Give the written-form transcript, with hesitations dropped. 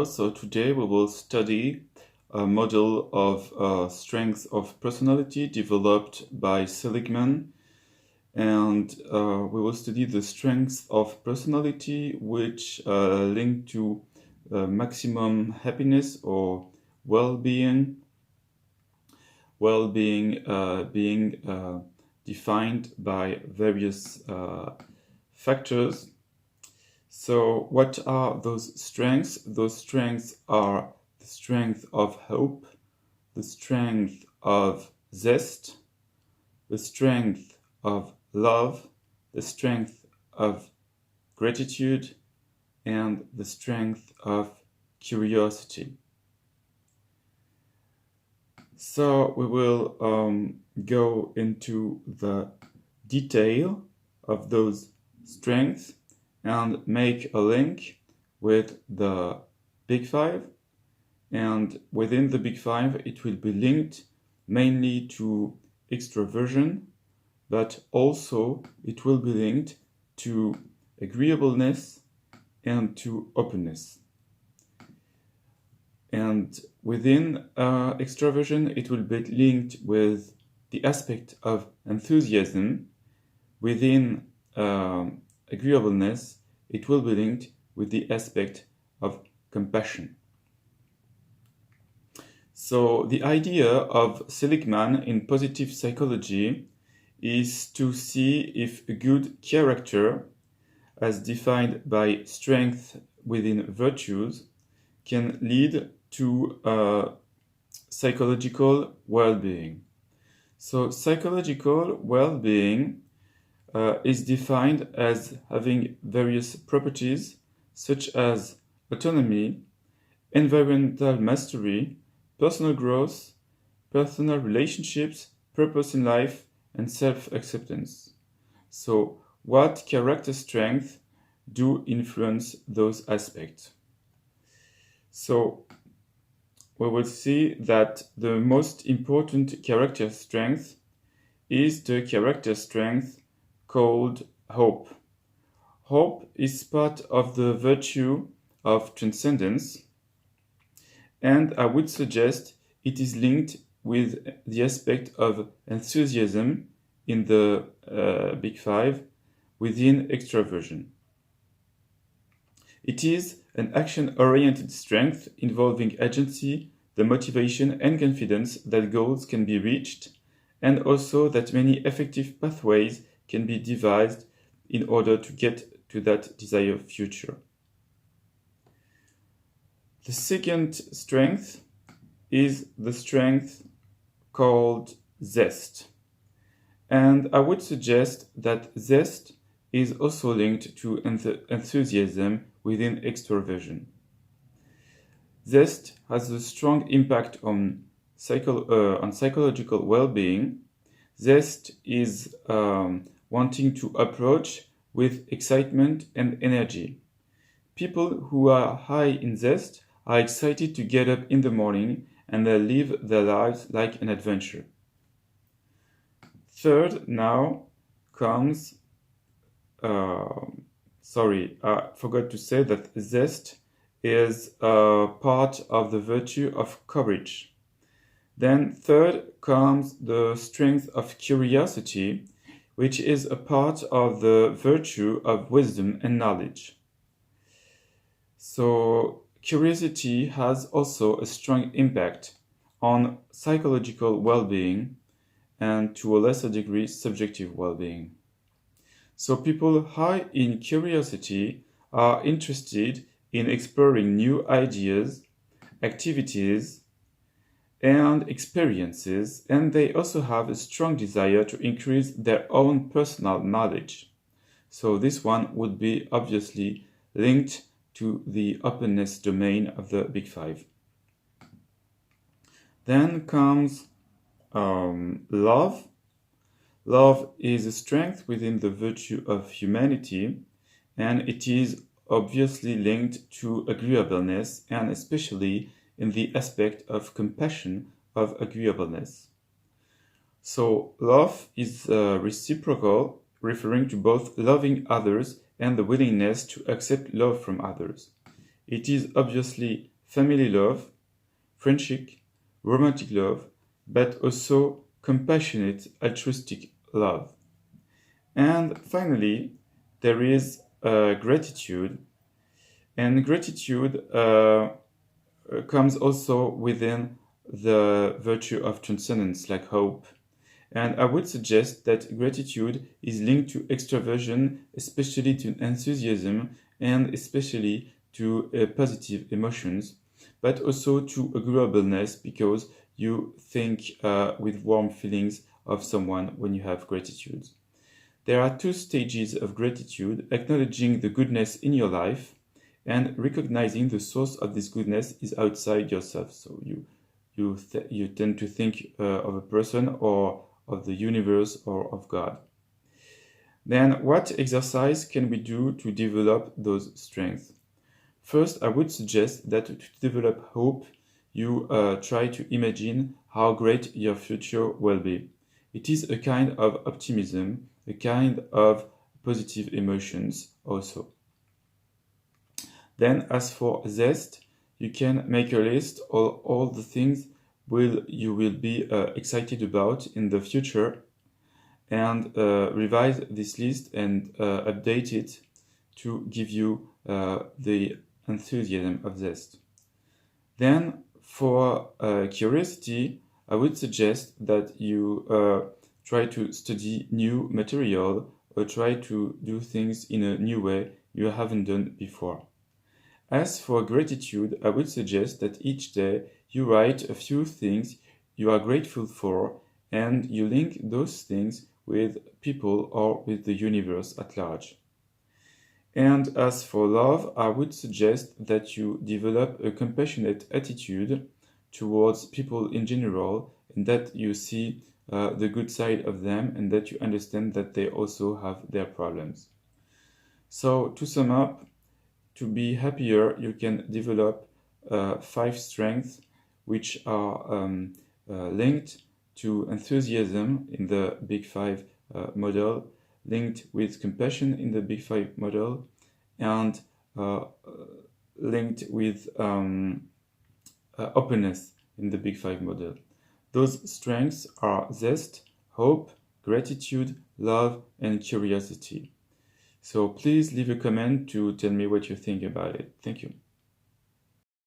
So today we will study a model of strengths of personality developed by Seligman, and we will study the strengths of personality which link to maximum happiness or well-being. Well-being being defined by various factors. So what are those strengths? Those strengths are the strength of hope, the strength of zest, the strength of love, the strength of gratitude, and the strength of curiosity. So we will go into the detail of those strengths and make a link with the Big Five. And within the Big Five, it will be linked mainly to extraversion, but also it will be linked to agreeableness and to openness. And within extraversion, it will be linked with the aspect of enthusiasm. Within agreeableness, it will be linked with the aspect of compassion. So the idea of Seligman in positive psychology is to see if a good character, as defined by strength within virtues, can lead to psychological well-being. So psychological well-being is defined as having various properties such as autonomy, environmental mastery, personal growth, personal relationships, purpose in life, and self-acceptance. So what character strengths do influence those aspects? So we will see that the most important character strength is the character strength called hope. Hope is part of the virtue of transcendence, and I would suggest it is linked with the aspect of enthusiasm in the Big Five within extraversion. It is an action-oriented strength involving agency, the motivation and confidence that goals can be reached, and also that many effective pathways can be devised in order to get to that desired future. The second strength is the strength called zest. And I would suggest that zest is also linked to enthusiasm within extraversion. Zest has a strong impact on psychological well-being. Zest is wanting to approach with excitement and energy. People who are high in zest are excited to get up in the morning and they live their lives like an adventure. Third now comes I forgot to say that zest is a part of the virtue of courage. Then third comes the strength of curiosity, which is a part of the virtue of wisdom and knowledge. So curiosity has also a strong impact on psychological well-being and to a lesser degree subjective well-being. So people high in curiosity are interested in exploring new ideas, activities, and experiences, and they also have a strong desire to increase their own personal knowledge. So this one would be obviously linked to the openness domain of the Big Five. Then comes love. Love is a strength within the virtue of humanity, and it is obviously linked to agreeableness, and especially in the aspect of compassion of agreeableness. So love is reciprocal, referring to both loving others and the willingness to accept love from others. It is obviously family love, friendship, romantic love, but also compassionate, altruistic love. And finally, there is gratitude. And gratitude comes also within the virtue of transcendence, like hope. And I would suggest that gratitude is linked to extraversion, especially to enthusiasm and especially to positive emotions, but also to agreeableness because you think with warm feelings of someone when you have gratitude. There are two stages of gratitude: acknowledging the goodness in your life and recognizing the source of this goodness is outside yourself. So you tend to think of a person or of the universe or of God. Then what exercise can we do to develop those strengths? First, I would suggest that to develop hope, you try to imagine how great your future will be. It is a kind of optimism, a kind of positive emotions also. Then as for zest, you can make a list of all the things you will be excited about in the future and revise this list and update it to give you the enthusiasm of zest. Then for curiosity, I would suggest that you try to study new material or try to do things in a new way you haven't done before. As for gratitude, I would suggest that each day you write a few things you are grateful for and you link those things with people or with the universe at large. And as for love, I would suggest that you develop a compassionate attitude towards people in general and that you see the good side of them and that you understand that they also have their problems. So to sum up, to be happier, you can develop 5 strengths which are linked to enthusiasm in the Big Five model, linked with compassion in the Big Five model, and linked with openness in the Big Five model. Those strengths are zest, hope, gratitude, love, and curiosity. So please leave a comment to tell me what you think about it. Thank you.